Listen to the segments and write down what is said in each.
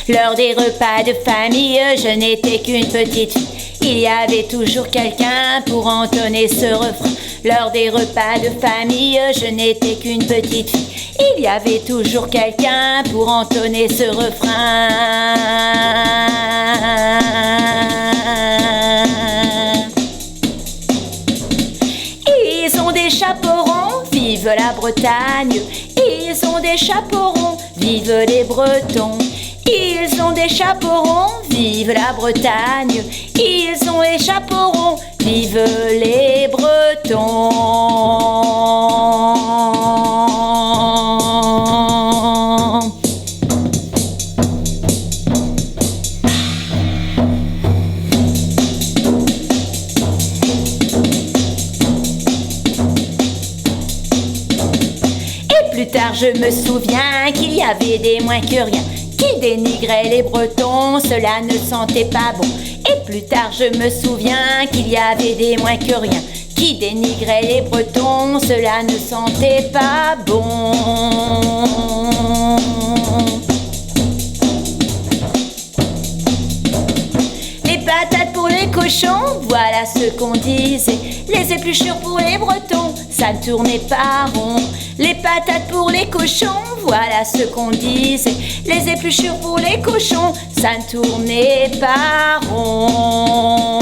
Lors des repas de famille, je n'étais qu'une petite fille. Il y avait toujours quelqu'un pour entonner ce refrain. Lors des repas de famille, je n'étais qu'une petite fille. Il y avait toujours quelqu'un pour entonner ce refrain. Ils ont des chapeaux ronds, vive la Bretagne. Ils ont des chapeaux ronds, vive les Bretons. Ils ont des chapeaux ronds, vive la Bretagne. Ils ont des chapeaux ronds, vive les Bretons. Et plus tard je me souviens qu'il y avait des moins que rien qui dénigraient les Bretons, cela ne sentait pas bon. Et plus tard je me souviens qu'il y avait des moins que rien qui dénigraient les Bretons, cela ne sentait pas bon. Les patates pour les cochons, voilà ce qu'on disait. Les épluchures pour les Bretons, ça ne tournait pas rond. Les patates pour les cochons, voilà ce qu'on disait. Les épluchures pour les cochons, ça ne tournait pas rond.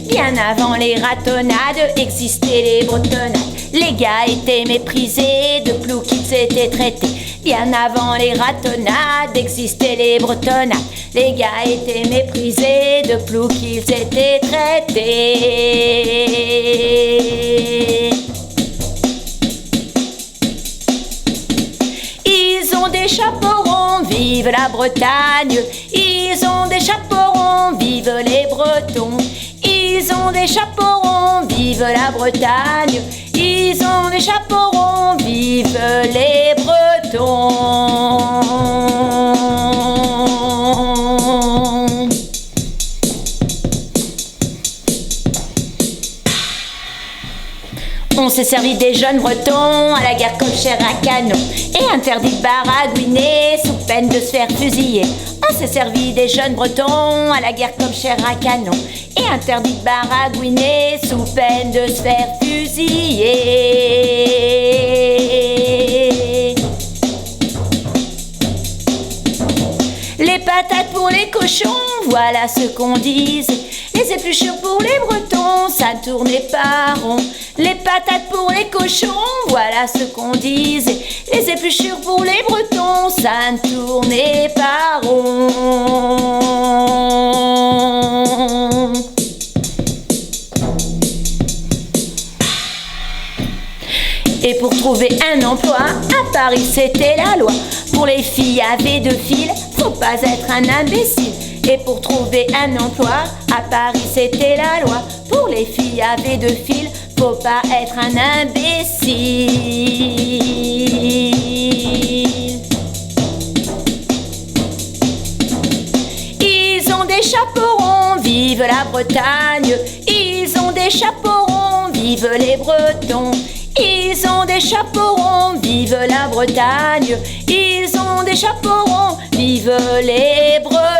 Bien avant les ratonnades existaient les bretonnades. Les gars étaient méprisés, de ploucs qu'ils étaient traités. Bien avant les ratonnades existaient les bretonnades. Les gars étaient méprisés, de ploucs qu'ils étaient traités. Ils ont des chapeaux ronds, vive la Bretagne. Ils ont des chapeaux ronds, vive les Bretons. Ils ont des chapeaux ronds, vive la Bretagne. Ils ont des chapeaux ronds, vive les Bretons. On s'est servi des jeunes Bretons à la guerre comme chair à canon et interdit de baragouiner sous peine de se faire fusiller. On s'est servi des jeunes Bretons à la guerre comme chair à canon et interdit de baragouiner sous peine de se faire fusiller. Les patates pour les cochons, voilà ce qu'on disait. Les épluchures pour les Bretons, ça ne tournait pas rond. Les patates pour les cochons, voilà ce qu'on disait. Les épluchures pour les Bretons, ça ne tournait pas rond. Et pour trouver un emploi, à Paris c'était la loi. Pour les filles avec 2 fils, faut pas être un imbécile. Et pour trouver un emploi, à Paris c'était la loi. Pour les filles avec 2 fils, faut pas être un imbécile. Ils ont des chapeaux ronds, vive la Bretagne. Ils ont des chapeaux ronds, vive les Bretons. Ils ont des chapeaux ronds, vive la Bretagne. Ils ont des chapeaux ronds, vive les Bretons.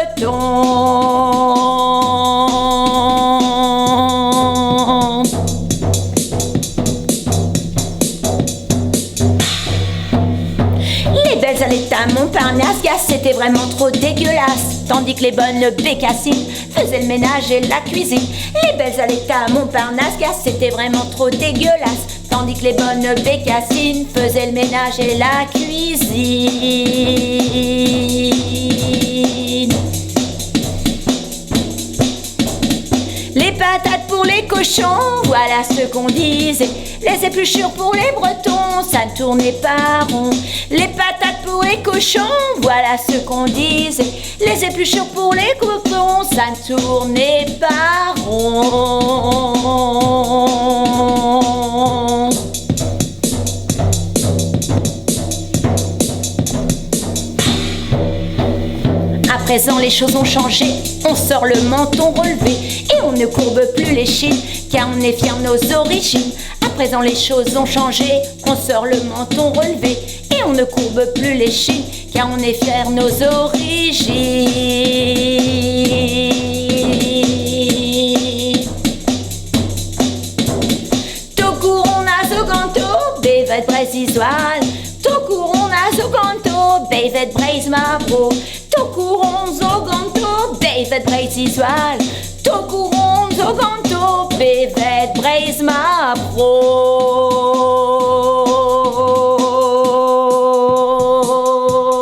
Les belles allaient à Montparnasse, gars, c'était vraiment trop dégueulasse. Tandis que les bonnes bécassines faisaient le ménage et la cuisine. Les belles allaient à Montparnasse, gars, c'était vraiment trop dégueulasse. Tandis que les bonnes bécassines faisaient le ménage et la cuisine. Les patates pour les cochons, voilà ce qu'on disait. Les épluchures pour les Bretons, ça ne tournait pas rond. Les patates pour les cochons, voilà ce qu'on disait. Les épluchures pour les Bretons, ça ne tournait pas rond. présent les choses ont changé, on sort le menton relevé et on ne courbe plus les chines, car on est fiers de nos origines. À présent les choses ont changé, on sort le menton relevé et on ne courbe plus les chines, car on est fiers de nos origines. Tokurona zoganto, bevet brezizoual. Tokurona zoganto, bevet brez ma bro. Tokuron zoganto, bevet brezizoual. Tokuron zoganto, bevet brez ma bro.